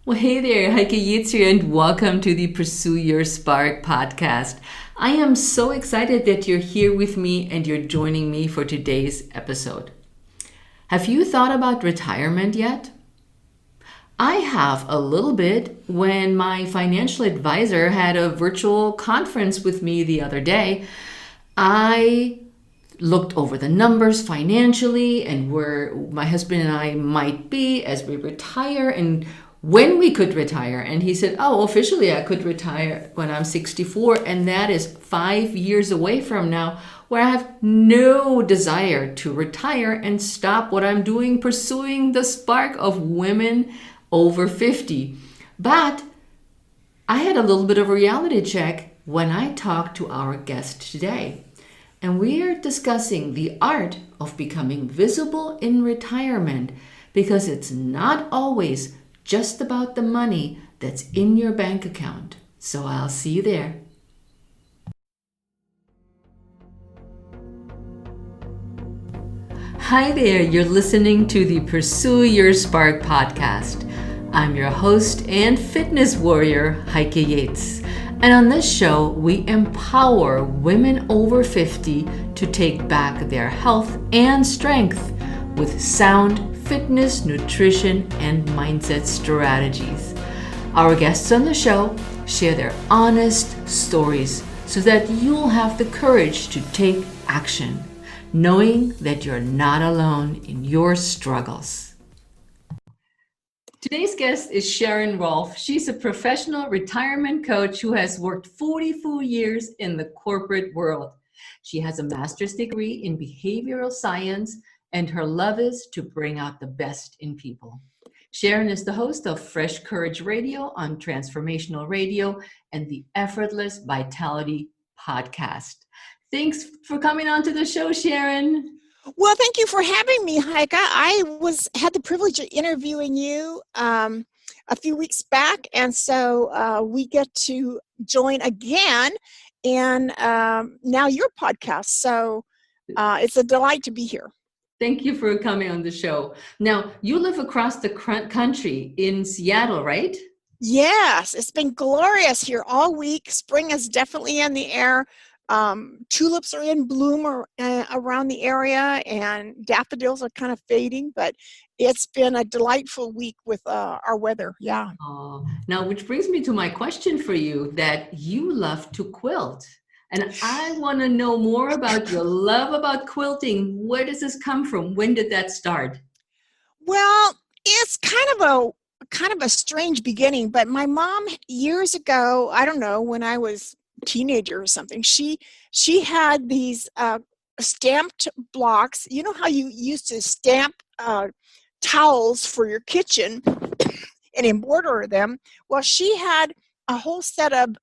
Well, hey there, Heike Yates here, and welcome to the Pursue Your Spark podcast. I am so excited that you're here with me and you're joining me for today's episode. Have you thought about retirement yet? I have a little bit when my financial advisor had a virtual conference with me the other day. I looked over the numbers financially and where my husband and I might be as we retire and when we could retire. And he said, oh, officially I could retire when I'm 64. And that is 5 years away from now, where I have no desire to retire and stop what I'm doing, pursuing the spark of women over 50. But I had a little bit of a reality check when I talked to our guest today. And we are discussing the art of becoming visible in retirement because it's not always just about the money that's in your bank account. So I'll see you there. Hi there, you're listening to the Pursue Your Spark podcast. I'm your host and fitness warrior, Heike Yates. And on this show, we empower women over 50 to take back their health and strength with sound fitness, nutrition, and mindset strategies. Our guests on the show share their honest stories so that you'll have the courage to take action, knowing that you're not alone in your struggles. Today's guest is Sharon Rolph. She's a professional retirement coach who has worked 44 years in the corporate world. She has a master's degree in behavioral science, and her love is to bring out the best in people. Sharon is the host of Fresh Courage Radio on Transformational Radio and the Effortless Vitality podcast. Thanks for coming on to the show, Sharon. Well, thank you for having me, Heike. I had the privilege of interviewing you a few weeks back, and so we get to join again, and now your podcast. So it's a delight to be here. Thank you for coming on the show. Now, you live across the country in Seattle, right? Yes, it's been glorious here all week. Spring is definitely in the air. Tulips are in bloom around the area, and daffodils are kind of fading, but it's been a delightful week with our weather. Yeah. Now, which brings me to my question for you, that you love to quilt. And I want to know more about your love about quilting. Where does this come from? When did that start? Well, it's kind of a strange beginning, but my mom years ago, I don't know, when I was a teenager or something, she had these stamped blocks. You know how you used to stamp towels for your kitchen and embroider them? Well, she had a whole set of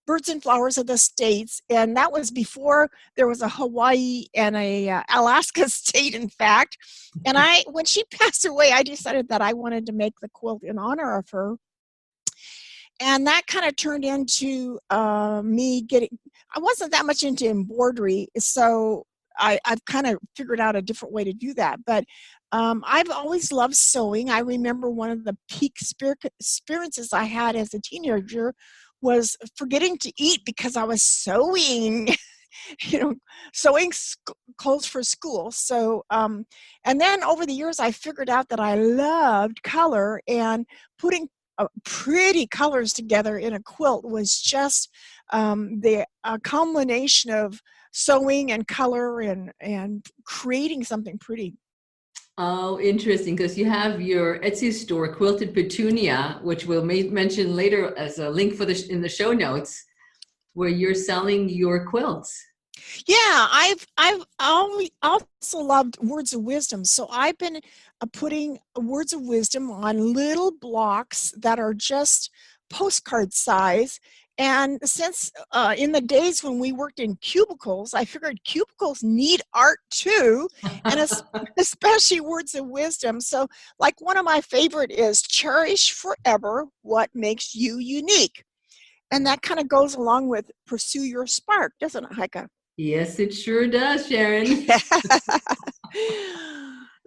birds and flowers of the states, and that was before there was a Hawaii and a Alaska state, in fact. And when she passed away, I decided that I wanted to make the quilt in honor of her, and that kind of turned into me getting. I wasn't that much into embroidery, so I've kind of figured out a different way to do that. But I've always loved sewing. I remember one of the peak experiences I had as a teenager was forgetting to eat because I was sewing, sewing clothes for school. So, and then over the years, I figured out that I loved color, and putting pretty colors together in a quilt was just the combination of sewing and color and creating something pretty. Oh, interesting, because you have your Etsy store, Quilted Petunia, which we'll mention later as a link in the show notes, where you're selling your quilts. Yeah, I've always also loved words of wisdom. So I've been putting words of wisdom on little blocks that are just postcard size. And since in the days when we worked in cubicles, I figured cubicles need art too, and especially words of wisdom. So like one of my favorite is cherish forever what makes you unique. And that kind of goes along with pursue your spark, doesn't it, Heike? Yes, it sure does, Sharon.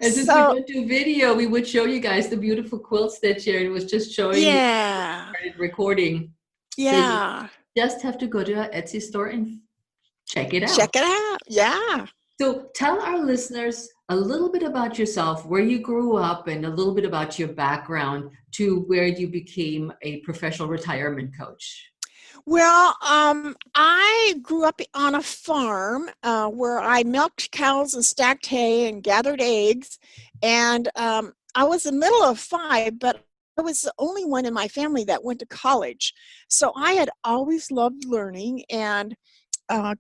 And since we So don't do video, we would show you guys the beautiful quilts that Sharon was just showing me yeah, started recording. So you yeah. just have to go to our Etsy store and check it out. Check it out. Yeah. So tell our listeners a little bit about yourself, where you grew up, and a little bit about your background to where you became a professional retirement coach. Well, I grew up on a farm where I milked cows and stacked hay and gathered eggs. And I was the middle of five, but I was the only one in my family that went to college. So I had always loved learning, and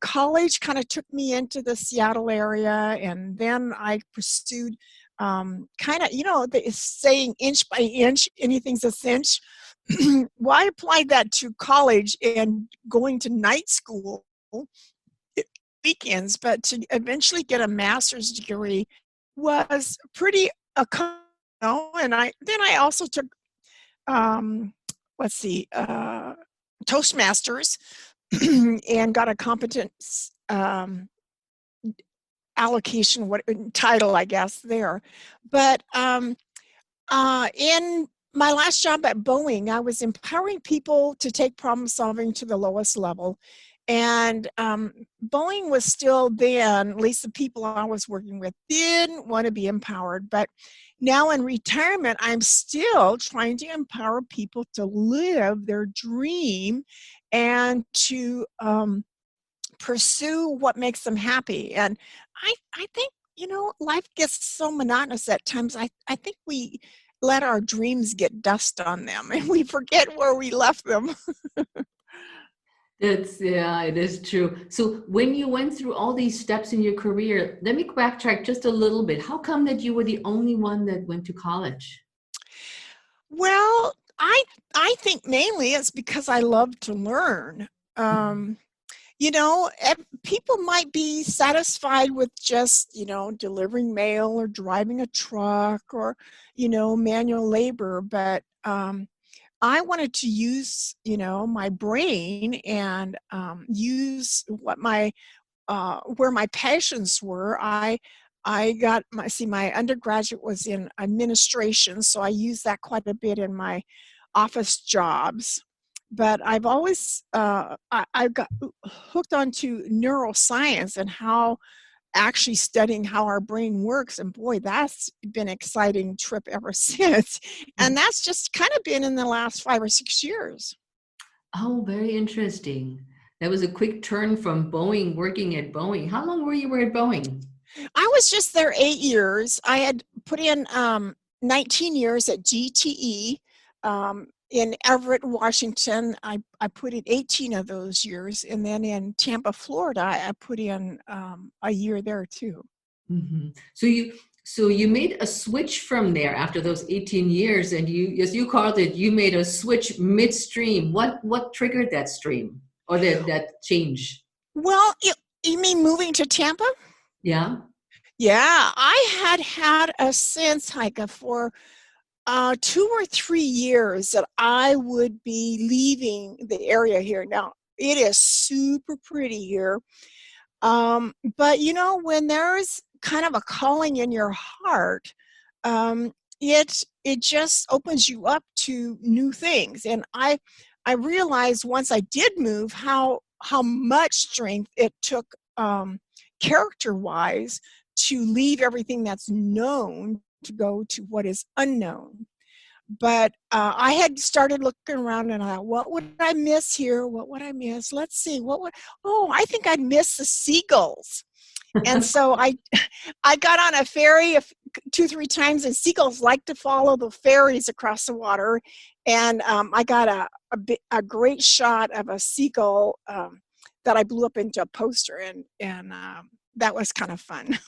college kind of took me into the Seattle area. And then I pursued kind of, the saying inch by inch, anything's a cinch. Well, I applied that to college and going to night school weekends, but to eventually get a master's degree was pretty and I also took let's see Toastmasters and got a competence allocation what title I guess there. But in my last job at Boeing, I was empowering people to take problem solving to the lowest level. And Boeing was still then, at least the people I was working with, didn't want to be empowered. But now in retirement, I'm still trying to empower people to live their dream and to pursue what makes them happy. And I think, life gets so monotonous at times. I think we let our dreams get dust on them and we forget where we left them. Yeah, it is true. So when you went through all these steps in your career, let me backtrack just a little bit. How come that you were the only one that went to college? Well, I think mainly it's because I love to learn. Um, People might be satisfied with just, delivering mail or driving a truck or, manual labor. But I wanted to use, my brain and use where my passions were. I got my undergraduate was in administration, so I used that quite a bit in my office jobs. But I've always I got hooked onto neuroscience and how actually studying how our brain works, and boy, that's been an exciting trip ever since. And that's just kind of been in the last 5 or 6 years. Oh, very interesting. That was a quick turn from Boeing, working at Boeing. How long were you at Boeing? I was just there 8 years. I had put in 19 years at GTE. In Everett, Washington, I put in 18 of those years. And then in Tampa, Florida, I put in a year there too. Mm-hmm. So you made a switch from there after those 18 years, and you, as you called it, you made a switch midstream. What triggered that stream or that change? Well, you mean moving to Tampa? Yeah. Yeah, I had a sense, Heike, for 2 or 3 years that I would be leaving the area here. Now, it is super pretty here. But when there's kind of a calling in your heart, it just opens you up to new things. And I realized once I did move how much strength it took character-wise to leave everything that's known to go to what is unknown. But I had started looking around and I thought, what would I miss here? What would I miss? Let's see. I think I'd miss the seagulls. And so I got on a ferry 2-3 times, and seagulls like to follow the ferries across the water. And I got a great shot of a seagull that I blew up into a poster, and that was kind of fun.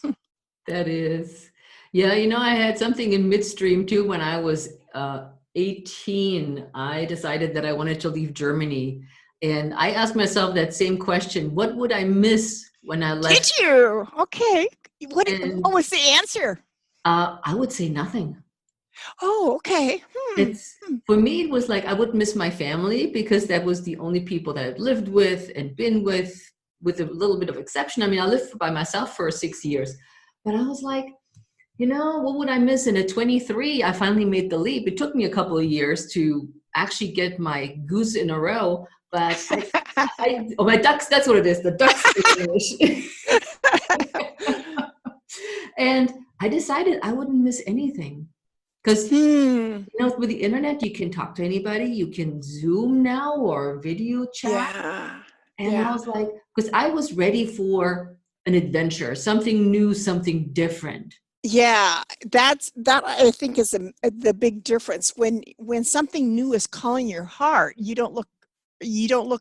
That is. Yeah, I had something in midstream too. When I was 18, I decided that I wanted to leave Germany. And I asked myself that same question. What would I miss when I left? Did you? Okay. What And was the answer? I would say nothing. Oh, okay. For me, it was like I would miss my family because that was the only people that I've lived with and been with a little bit of exception. I mean, I lived by myself for 6 years, but I was like, What would I miss? And at 23, I finally made the leap. It took me a couple of years to actually get my goose in a row, but my ducks, that's what it is, the ducks in English. And I decided I wouldn't miss anything. Because, Hmm. with the internet, you can talk to anybody. You can Zoom now or video chat. Yeah. And I Yeah. was like, because I was ready for an adventure, something new, something different. Yeah, that I think is the big difference. When something new is calling your heart, you don't look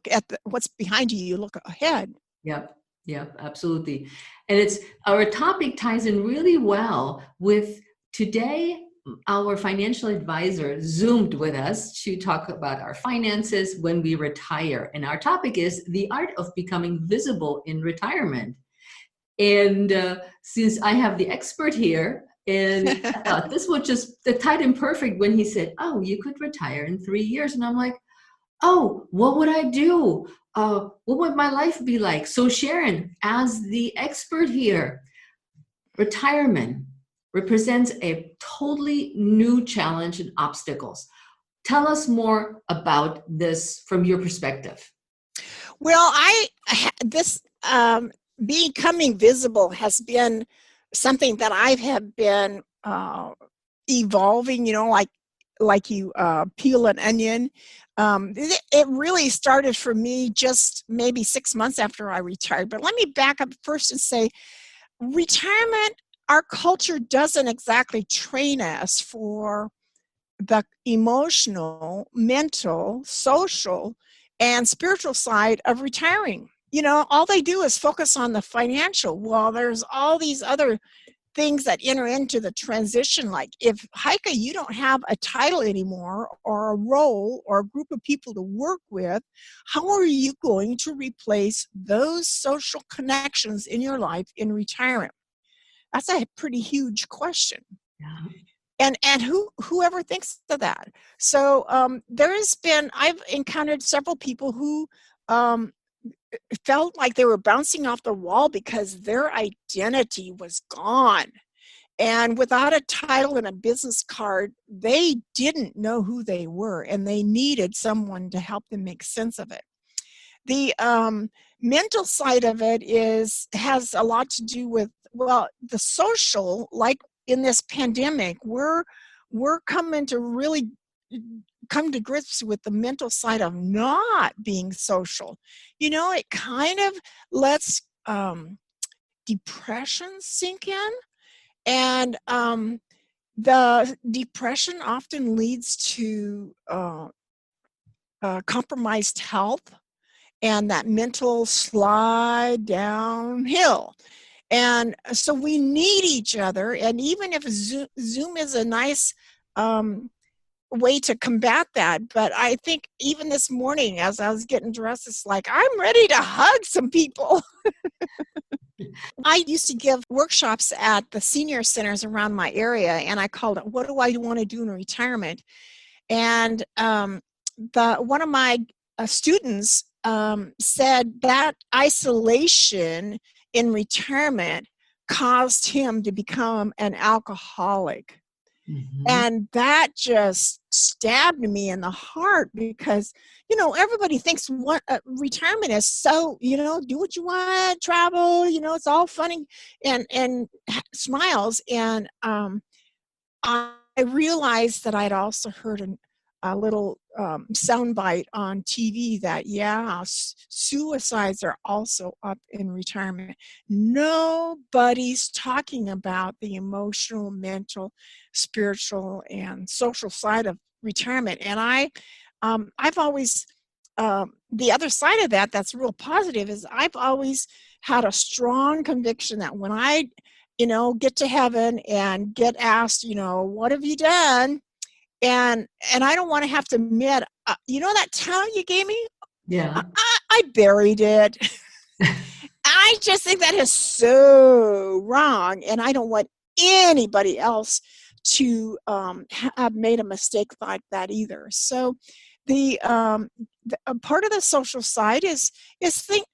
at what's behind you. You look ahead. Yep, yep, absolutely. And it's our topic ties in really well with today. Our financial advisor Zoomed with us to talk about our finances when we retire. And our topic is the art of becoming visible in retirement. And since I have the expert here, and I thought this would just tied in perfect when he said, "Oh, you could retire in 3 years," and I'm like, "Oh, what would I do? What would my life be like?" So, Sharon, as the expert here, retirement represents a totally new challenge and obstacles. Tell us more about this from your perspective. Well, this becoming visible has been something that I have been evolving. Like you peel an onion. It really started for me just maybe 6 months after I retired. But let me back up first and say, retirement. Our culture doesn't exactly train us for the emotional, mental, social, and spiritual side of retiring. All they do is focus on the financial. Well, there's all these other things that enter into the transition. Like if Heike, you don't have a title anymore, or a role, or a group of people to work with, how are you going to replace those social connections in your life in retirement? That's a pretty huge question. Yeah. And whoever thinks of that. So I've encountered several people who um, felt like they were bouncing off the wall because their identity was gone. And without a title and a business card, they didn't know who they were, and they needed someone to help them make sense of it. The mental side of it has a lot to do with, well, the social. Like in this pandemic, we're coming to really come to grips with the mental side of not being social. It kind of lets depression sink in, and the depression often leads to compromised health, and that mental slide downhill. And so we need each other. And even if Zoom is a nice way to combat that, but I think even this morning as I was getting dressed, it's like, I'm ready to hug some people. I used to give workshops at the senior centers around my area, and I called it, "What do I want to do in retirement?" And one of my students said that isolation in retirement caused him to become an alcoholic. Mhm. And that just stabbed me in the heart because, everybody thinks what retirement is. So, do what you want, travel, it's all funny and smiles. And I realized that I'd also heard a little soundbite on TV that, yeah, suicides are also up in retirement. Nobody's talking about the emotional, mental, spiritual, and social side of retirement. And I've always, the other side of that that's real positive is I've always had a strong conviction that when I get to heaven and get asked, what have you done? And I don't want to have to admit, that talent you gave me, I, Yeah. I buried it. I just think that is so wrong, and I don't want anybody else to have made a mistake like that either. So, a part of the social side is think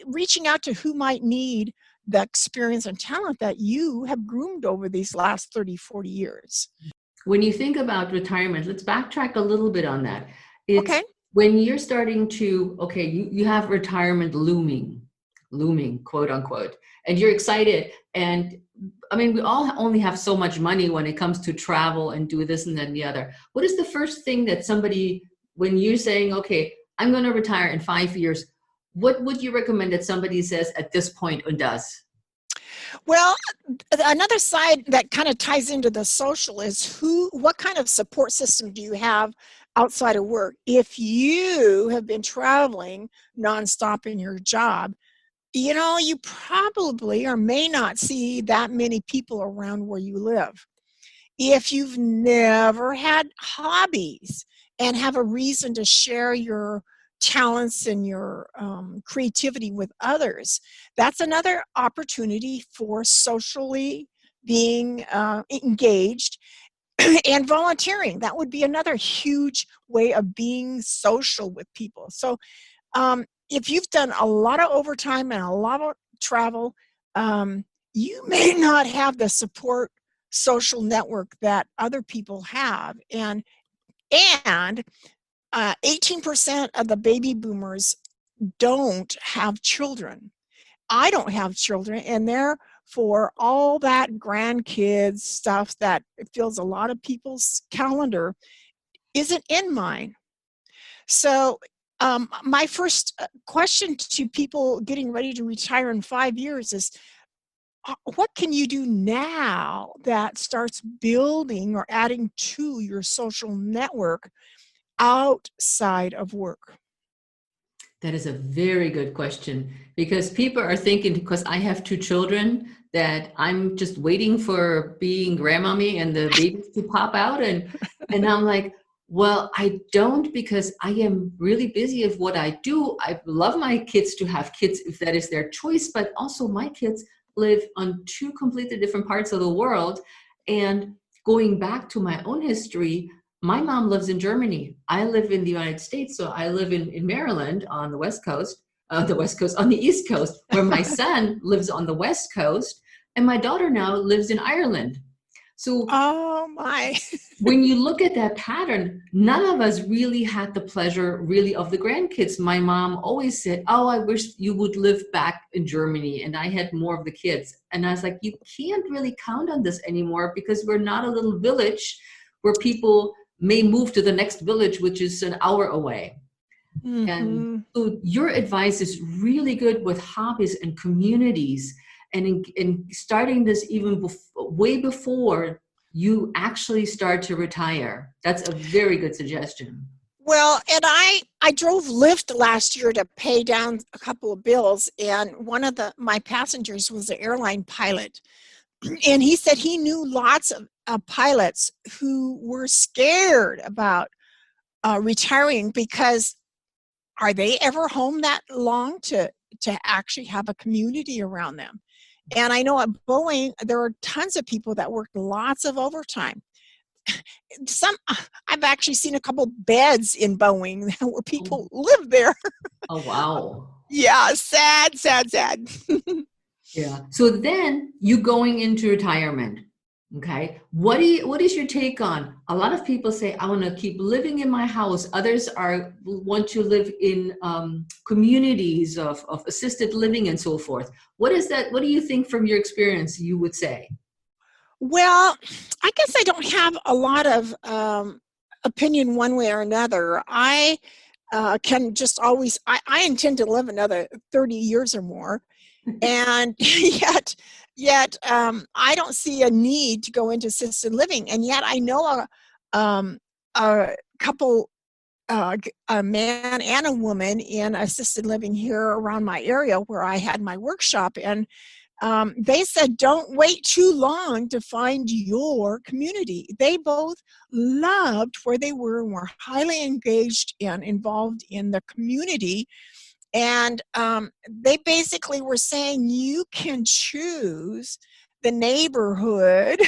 reaching out to who might need the experience and talent that you have groomed over these last 30, 40 years. When you think about retirement, let's backtrack a little bit on that. It's Okay. when you're starting to, okay, you have retirement looming, quote unquote, and you're excited. And I mean, we all only have so much money when it comes to travel and do this and then the other. What is the first thing that somebody, when you're saying, okay, I'm going to retire in 5 years, what would you recommend that somebody says at this point and does? Well, another side that kind of ties into the social is what kind of support system do you have outside of work? If you have been traveling nonstop in your job, you probably or may not see that many people around where you live. If you've never had hobbies and have a reason to share your talents and your creativity with others, that's another opportunity for socially being engaged. And volunteering, that would be another huge way of being social with people. So if you've done a lot of overtime and a lot of travel, you may not have the support social network that other people have. And 18% of the baby boomers don't have children. I don't have children, and therefore all that grandkids stuff that fills a lot of people's calendar isn't in mine. So my first question to people getting ready to retire in 5 years is, what can you do now that starts building or adding to your social network outside of work? That is a very good question, because people are thinking, because I have 2 children, that I'm just waiting for being grandmommy and the babies to pop out. And I'm like, well, I don't, because I am really busy of what I do. I love my kids to have kids if that is their choice, but also my kids live on 2 completely different parts of the world. And going back to my own history, my mom lives in Germany. I live in the United States. So I live in Maryland on the West Coast, on the East Coast, where my son lives on the West Coast. And my daughter now lives in Ireland. So Oh my. when you look at that pattern, none of us really had the pleasure really of the grandkids. My mom always said, oh, I wish you would live back in Germany and I had more of the kids. And I was like, you can't really count on this anymore, because we're not a little village where people may move to the next village, which is an hour away. Mm-hmm. And so your advice is really good with hobbies and communities, and in starting this even way before you actually start to retire. That's a very good suggestion. Well, and I drove Lyft last year to pay down a couple of bills, and one of my passengers was an airline pilot, and he said he knew lots of pilots who were scared about retiring, because are they ever home that long to actually have a community around them? And I know at Boeing, there are tons of people that work lots of overtime. I've actually seen a couple beds in Boeing where people live there. Oh, wow. Yeah, sad. Yeah. So then you going into retirement. Okay. What is your take on? A lot of people say, I want to keep living in my house. Others want to live in communities of assisted living and so forth. What is that? What do you think from your experience you would say? Well, I guess I don't have a lot of opinion one way or another. I can just always, I intend to live another 30 years or more. And yet I don't see a need to go into assisted living. And yet I know a couple, a man and a woman in assisted living here around my area where I had my workshop. And they said, don't wait too long to find your community. They both loved where they were and were highly engaged and involved in the community. And they basically were saying you can choose the neighborhood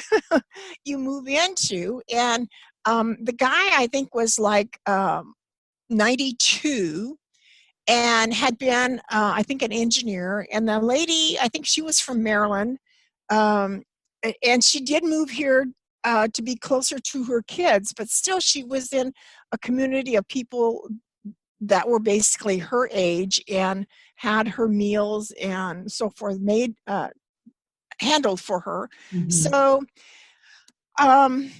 you move into. And the guy, I think, was like 92. and had been, I think, an engineer. And the lady, I think she was from Maryland, um, and she did move here to be closer to her kids, but still she was in a community of people that were basically her age and had her meals and so forth made handled for her. Mhm. So um,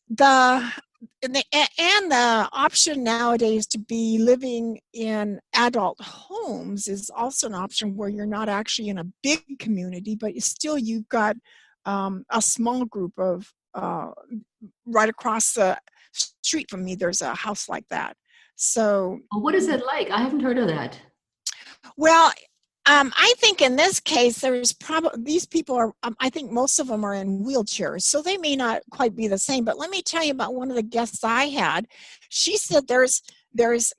the the option nowadays to be living in adult homes is also an option where you're not actually in a big community, but still you've got a small group of right across the street from me. There's a house like that. So, What is it like? I haven't heard of that. well, I think in this case, there's probably these people are. I think most of them are in wheelchairs, so they may not quite be the same. But let me tell you about one of the guests I had. She said there's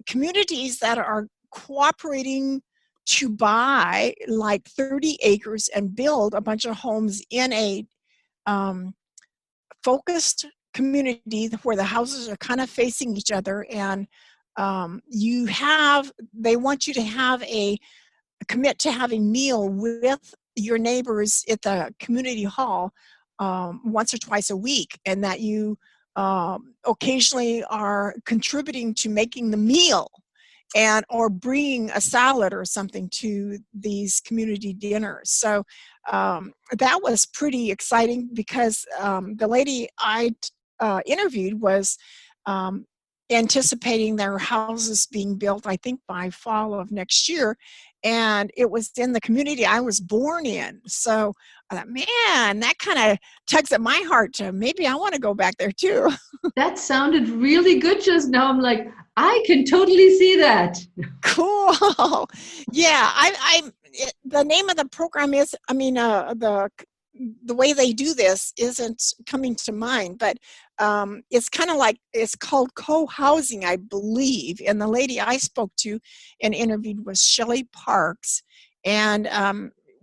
communities that are cooperating to buy like 30 acres and build a bunch of homes in a um, focused community where the houses are kind of facing each other, and they want you to have a commit to having meal with your neighbors at the community hall once or twice a week, and that you occasionally are contributing to making the meal and or bringing a salad or something to these community dinners. So that was pretty exciting because the lady I interviewed was um, anticipating their houses being built, I think, by fall of next year. And it was in the community I was born in. So I thought, man, that kind of tugs at my heart to maybe I want to go back there too. That sounded really good just now. I'm like, I can totally see that. Cool. Yeah, the name of the program is, the way they do this isn't coming to mind, but it's kind of like, it's called co-housing, I believe. And the lady I spoke to and interviewed was Shelley Parks. And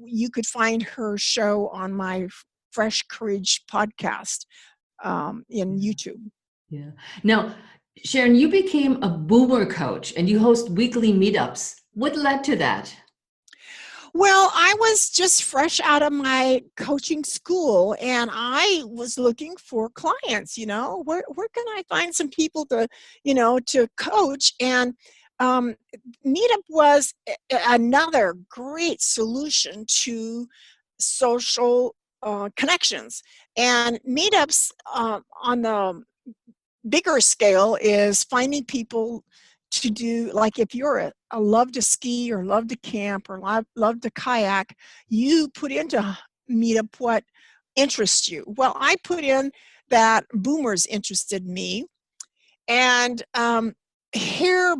you could find her show on my Fresh Courage podcast in YouTube. Yeah. Now, Sharon, you became a boomer coach and you host weekly meetups. What led to that? Well, I was just fresh out of my coaching school and I was looking for clients, where can I find some people to coach? And um, Meetup was another great solution to social connections. And meetups on the bigger scale is finding people to do, like if you're a love to ski or love to camp or love to kayak, you put into Meetup what interests you. Well, I put in that boomers interested me, and here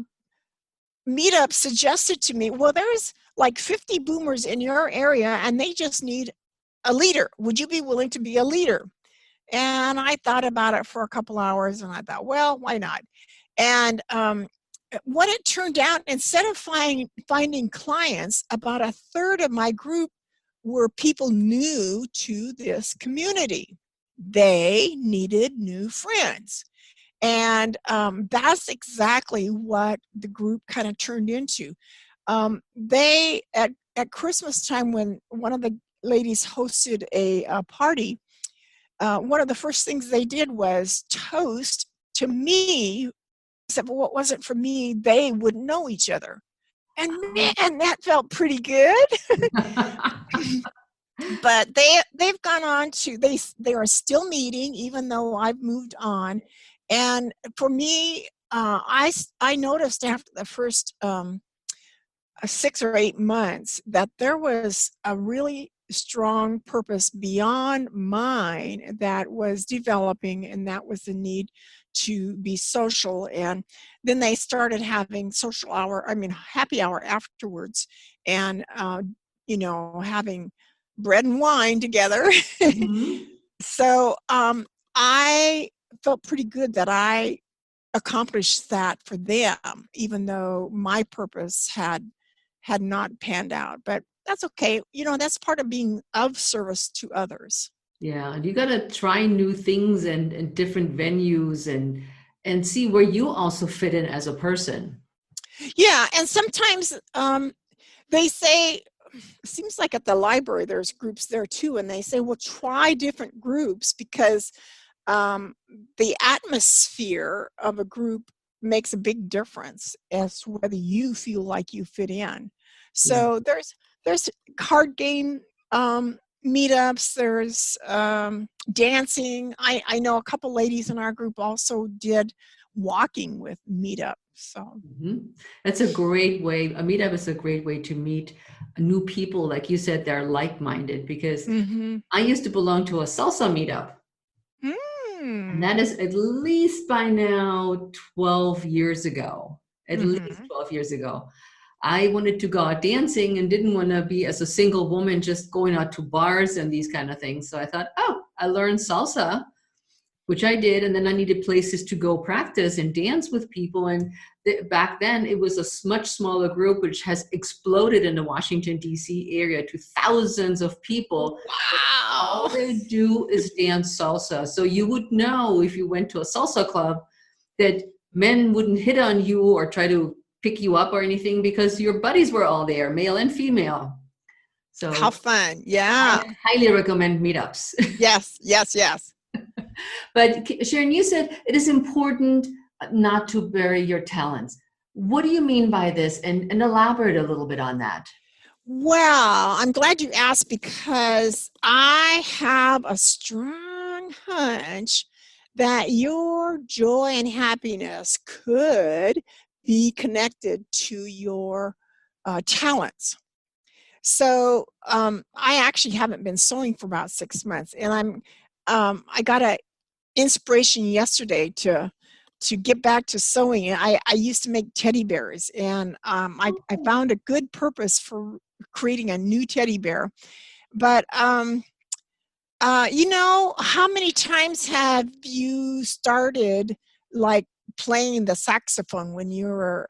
Meetup suggested to me, well, there's like 50 boomers in your area and they just need a leader. Would you be willing to be a leader? And I thought about it for a couple hours and I thought, well, why not? And what it turned out, instead of finding clients, about a third of my group were people new to this community. They needed new friends. And that's exactly what the group kind of turned into. They, at Christmas time, when one of the ladies hosted a party, one of the first things they did was toast to me. Except what wasn't for me, they wouldn't know each other. And man, that felt pretty good. But they've gone on to, they are still meeting even though I've moved on. And for me, I noticed after the first 6 or 8 months that there was a really strong purpose beyond mine that was developing, and that was the need to be social. And then they started having happy hour afterwards, and having bread and wine together. Mhm. So I felt pretty good that I accomplished that for them, even though my purpose had not panned out. But that's okay. That's part of being of service to others. Yeah, and you got to try new things and different venues and see where you also fit in as a person. Yeah, and sometimes they say, it seems like at the library there's groups there too, and they say, well, try different groups because um, the atmosphere of a group makes a big difference as to whether you feel like you fit in. Yeah. So there's card game meetups, there's dancing. I know a couple ladies in our group also did walking with meetup. So Mhm. That's a great way. A meetup is a great way to meet new people. Like you said, they're like-minded because mm-hmm. I used to belong to a salsa meetup. And Mm. that is at least by now 12 years ago. At least Mm-hmm. 12 years ago. I wanted to go out dancing and didn't want to be as a single woman just going out to bars and these kind of things. So I thought, oh, I learned salsa, which I did. And then I needed places to go practice and dance with people. And back then it was a much smaller group, which has exploded in the Washington, D.C. area to thousands of people. All Wow. they do is dance salsa. So you would know if you went to a salsa club that men wouldn't hit on you or try to pick you up or anything because your buddies were all there, male and female. How So fun. I Yeah. highly recommend meetups. Yes, yes, yes. But Sharon, you said it is important not to bury your talents. What do you mean by this? And elaborate a little bit on that. Well, I'm glad you asked because I have a strong hunch that your joy and happiness could be connected to your talents. So I actually haven't been sewing for about 6 months, and I got a inspiration yesterday to get back to sewing. I used to make teddy bears, and I found a good purpose for creating a new teddy bear. But how many times have you started like playing the saxophone when you were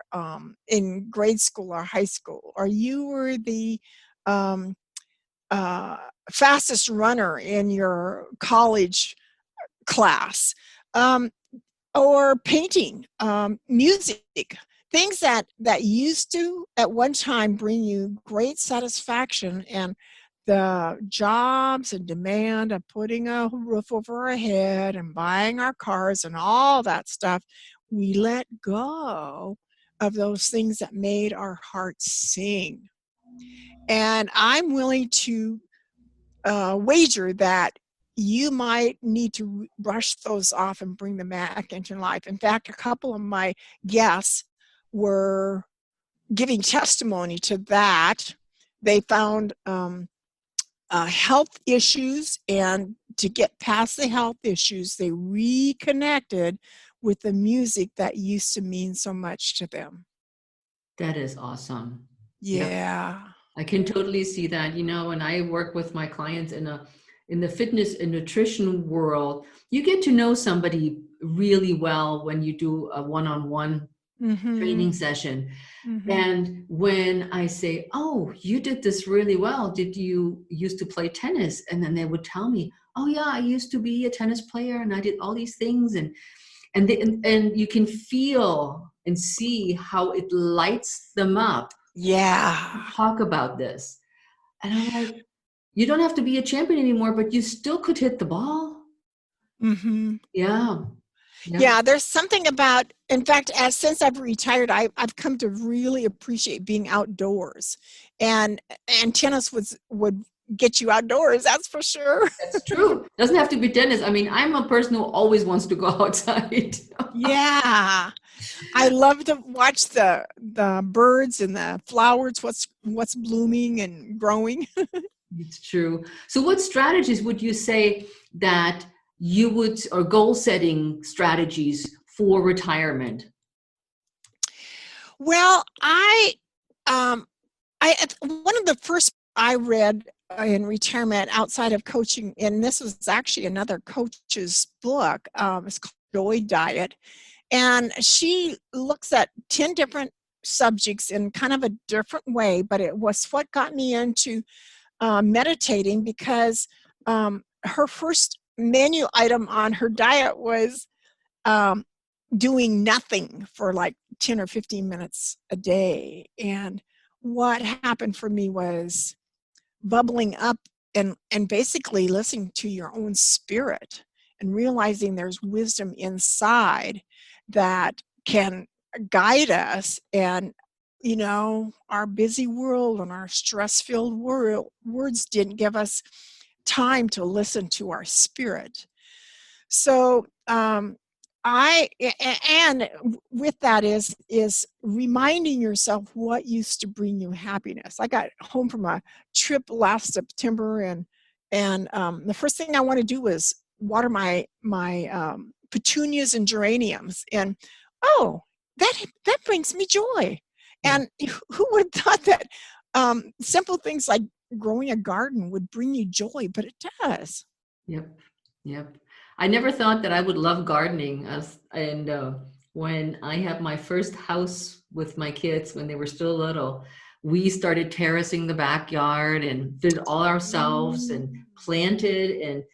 in grade school or high school, or you were the um, uh, fastest runner in your college class? Um, or painting, music, things that used to at one time bring you great satisfaction, and the jobs and demand of putting a roof over our head and buying our cars and all that stuff, we let go of those things that made our hearts sing. And I'm willing to wager that you might need to brush those off and bring them back into life. In fact, a couple of my guests were giving testimony to that. They found health issues, and to get past the health issues, they reconnected with the music that used to mean so much to them. That is awesome. Yep. Yeah. I can totally see that. When I work with my clients in the fitness and nutrition world, you get to know somebody really well when you do a one-on-one Mm-hmm. training session. Mm-hmm. And when I say, "Oh, you did this really well. Did you used to play tennis?" And then they would tell me, "Oh yeah, I used to be a tennis player and I did all these things." And you can feel and see how it lights them up to Yeah. talk about this. And I'm like, you don't have to be a champion anymore, but you still could hit the ball. Mm-hmm. Yeah. Yep. Yeah, there's something about, in fact, as since I've retired, I've come to really appreciate being outdoors, and tennis would get you outdoors. That's for sure. That's true. Doesn't have to be tennis. I mean, I'm a person who always wants to go outside. Yeah, I love to watch the birds and the flowers. What's blooming and growing. It's true. So what strategies would you say that you would, or goal setting strategies for retirement? Well, um one of the first I read in retirement outside of coaching, and this was actually another coach's book. It's called Joy Diet, and she looks at 10 different subjects in kind of a different way. But it was what got me into meditating, because her first menu item on her diet was doing nothing for like 10 or 15 minutes a day. And what happened for me was bubbling up and basically listening to your own spirit and realizing there's wisdom inside that can guide us. And our busy world and our stress-filled words didn't give us time to listen to our spirit. So and with that is reminding yourself what used to bring you happiness. I got home from a trip last September, and the first thing I want to do was water my petunias and geraniums, and oh, that brings me joy. Yeah. And who would have thought that simple things like growing a garden would bring you joy, but it does. Yep. Yep. I never thought that I would love gardening. And when I had my first house with my kids, when they were still little, we started terracing the backyard and did all ourselves and planted,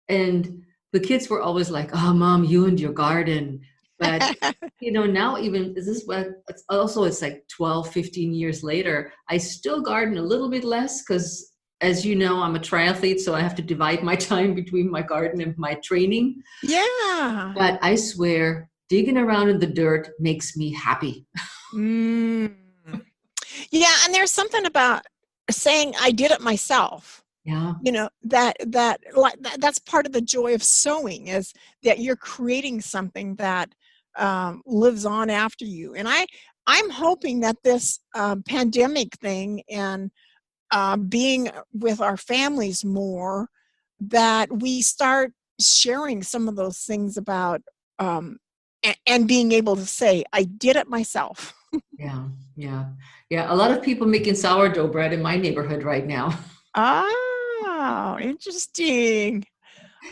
and the kids were always like, "Oh, Mom, you and your garden." But now even this is what it's like 12, 15 years later, I still garden a little bit less because, as you know, I'm a triathlete, so I have to divide my time between my garden and my training. Yeah. But I swear, digging around in the dirt makes me happy. Mm. Yeah, and there's something about saying I did it myself. Yeah. That's part of the joy of sewing, is that you're creating something that lives on after you. And I'm hoping that this pandemic thing and being with our families more, that we start sharing some of those things about and being able to say, I did it myself. Yeah. Yeah. Yeah. A lot of people making sourdough bread in my neighborhood right now. Oh, interesting.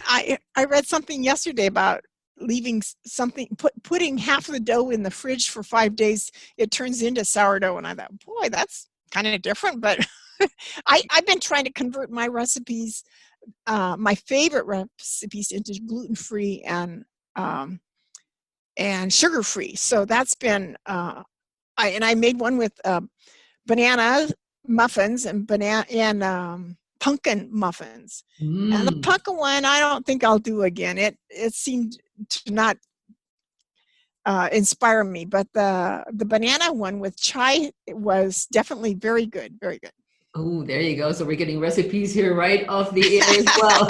I read something yesterday about leaving something, putting half of the dough in the fridge for 5 days, it turns into sourdough. And I thought, boy, that's kind of different. But I've been trying to convert my recipes, my favorite recipes, into gluten-free and sugar-free. So that's been, I made one with banana muffins and pumpkin muffins. And the pumpkin one, I don't think I'll do again. It seemed to not inspire me, but the banana one with chai was definitely very good, very good. Oh, there you go. So we're getting recipes here right off the air as well.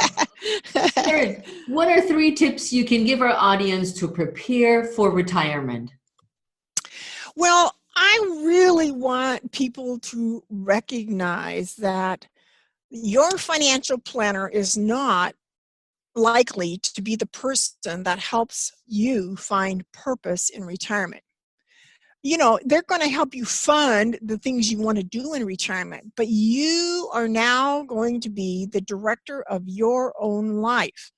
Sharon, what are 3 tips you can give our audience to prepare for retirement? Well, I really want people to recognize that your financial planner is not likely to be the person that helps you find purpose in retirement. They're going to help you fund the things you want to do in retirement, but you are now going to be the director of your own life.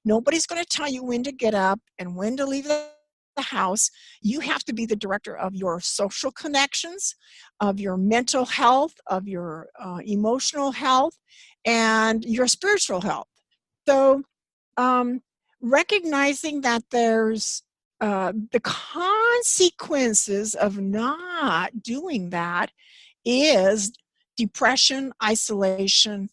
Nobody's going to tell you when to get up and when to leave the house. You have to be the director of your social connections, of your mental health, of your emotional health, and your spiritual health. So, recognizing that there's the consequences of not doing that is depression, isolation,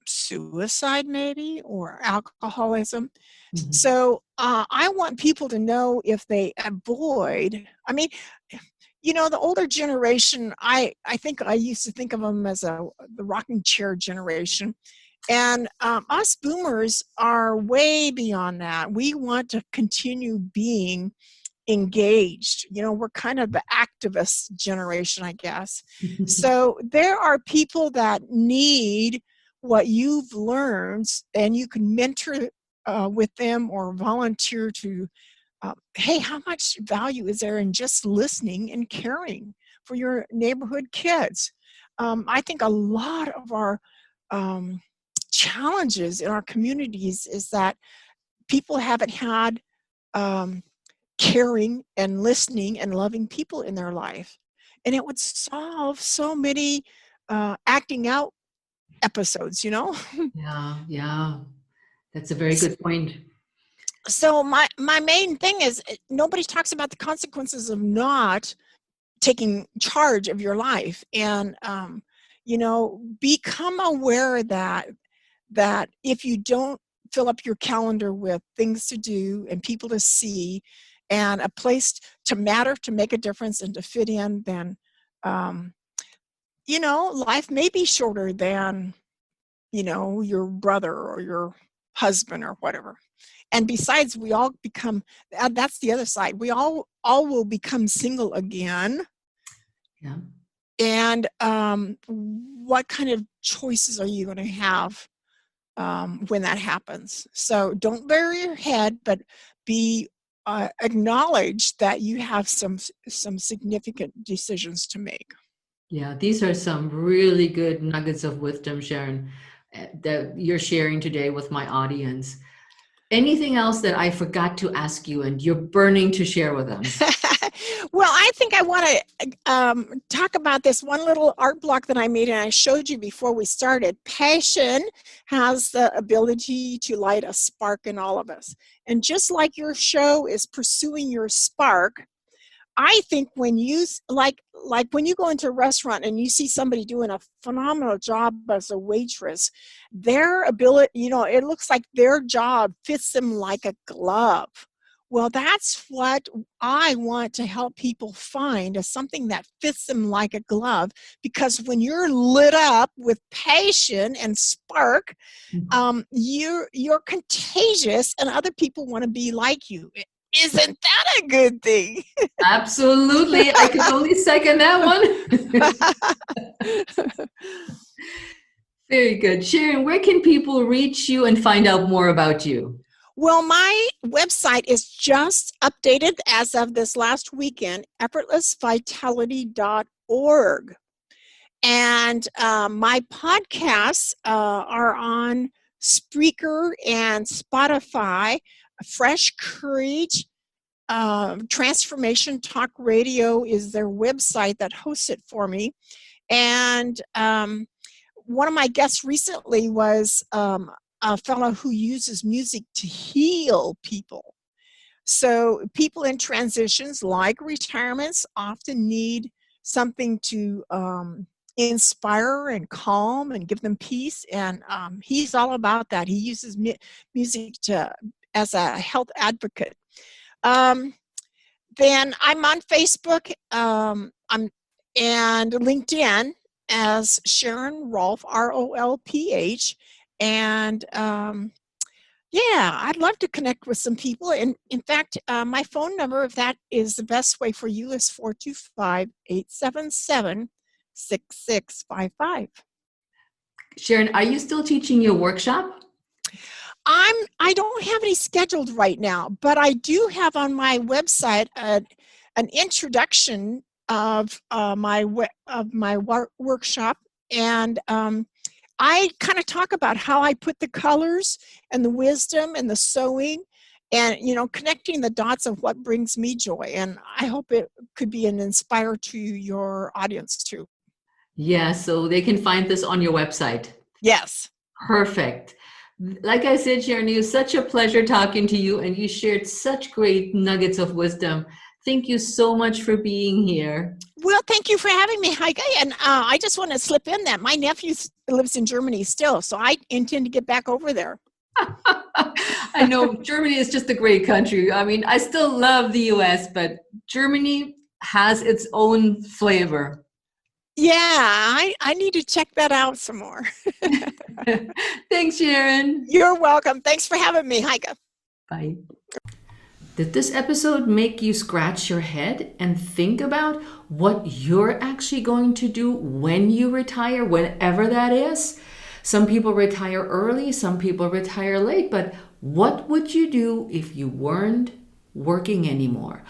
suicide maybe, or alcoholism. Mhm. So I want people to know, if they avoid, the older generation, I think I used to think of them as the rocking chair generation. And us boomers are way beyond that. We want to continue being engaged. We're kind of the activist generation, I guess. So there are people that need what you've learned, and you can mentor with them or volunteer to, hey, how much value is there in just listening and caring for your neighborhood kids? I think a lot of our challenges in our communities is that people haven't had caring and listening and loving people in their life. And it would solve so many acting out episodes. Yeah, yeah. That's a very good point. So my main thing is nobody talks about the consequences of not taking charge of your life, and become aware that if you don't fill up your calendar with things to do and people to see and a place to matter, to make a difference and to fit in, then um, life may be shorter than your brother or your husband or whatever. And besides, we all become, that's the other side, we all will become single again. Yeah. And what kind of choices are you going to have when that happens? So don't bury your head, but be acknowledge that you have some significant decisions to make. Yeah, these are some really good nuggets of wisdom, Sharon, that you're sharing today with my audience. Anything else that I forgot to ask you and you're burning to share with them? Well, I think I want to talk about this one little art block that I made, and I showed you before we started. Passion has the ability to light a spark in all of us. And just like your show is pursuing your spark, I think when you like when you go into a restaurant and you see somebody doing a phenomenal job as a waitress, their ability, it looks like their job fits them like a glove. Well, that's what I want to help people find, is something that fits them like a glove, because when you're lit up with passion and spark, you're contagious and other people want to be like you. Isn't that a good thing? Absolutely. I can only second that one. Very good. Sharon, where can people reach you and find out more about you? Well, my website is just updated as of this last weekend, effortlessvitality.org. And my podcasts are on Spreaker and Spotify. Fresh Courage, Transformation Talk Radio is their website that hosts it for me. And one of my guests recently was a fellow who uses music to heal people. So people in transitions like retirements often need something to inspire and calm and give them peace. And he's all about that. He uses music as a health advocate. Then I'm on Facebook and LinkedIn as Sharon Rolph, ROLPH. And I'd love to connect with some people. And in fact, my phone number, if that is the best way for you, is 425-877-6655. Sharon, are you still teaching your workshop? I don't have any scheduled right now, but I do have on my website an introduction of my workshop, and I kind of talk about how I put the colors and the wisdom and the sewing and, connecting the dots of what brings me joy. And I hope it could be an inspire to your audience too. Yeah, so they can find this on your website. Yes. Perfect. Like I said, Sharon, it was such a pleasure talking to you, and you shared such great nuggets of wisdom. Thank you so much for being here. Well, thank you for having me, Heike. And I just want to slip in that my nephew lives in Germany still, so I intend to get back over there. I know Germany is just a great country. I mean, I still love the US, but Germany has its own flavor. Yeah, I need to check that out some more. Thanks, Sharon. You're welcome. Thanks for having me, Heike. Bye. Did this episode make you scratch your head and think about what you're actually going to do when you retire, whenever that is? Some people retire early, some people retire late, but what would you do if you weren't working anymore?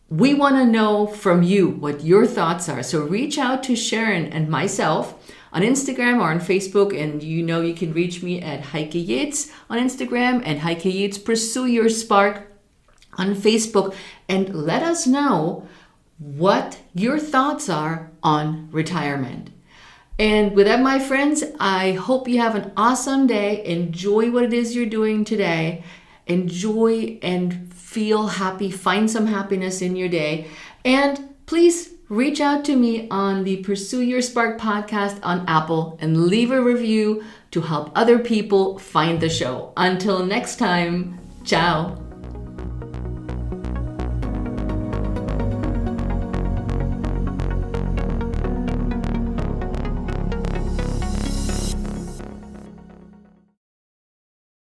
We want to know from you what your thoughts are. So reach out to Sharon and myself on Instagram or on Facebook. And you can reach me at Heike Yates on Instagram and Heike Yates Pursue Your Spark on Facebook. And let us know what your thoughts are on retirement. And with that, my friends, I hope you have an awesome day. Enjoy what it is you're doing today. enjoy and feel happy. Find some happiness in your day. And please reach out to me on the Pursue Your Spark podcast on Apple and leave a review to help other people find the show. Until next time, ciao.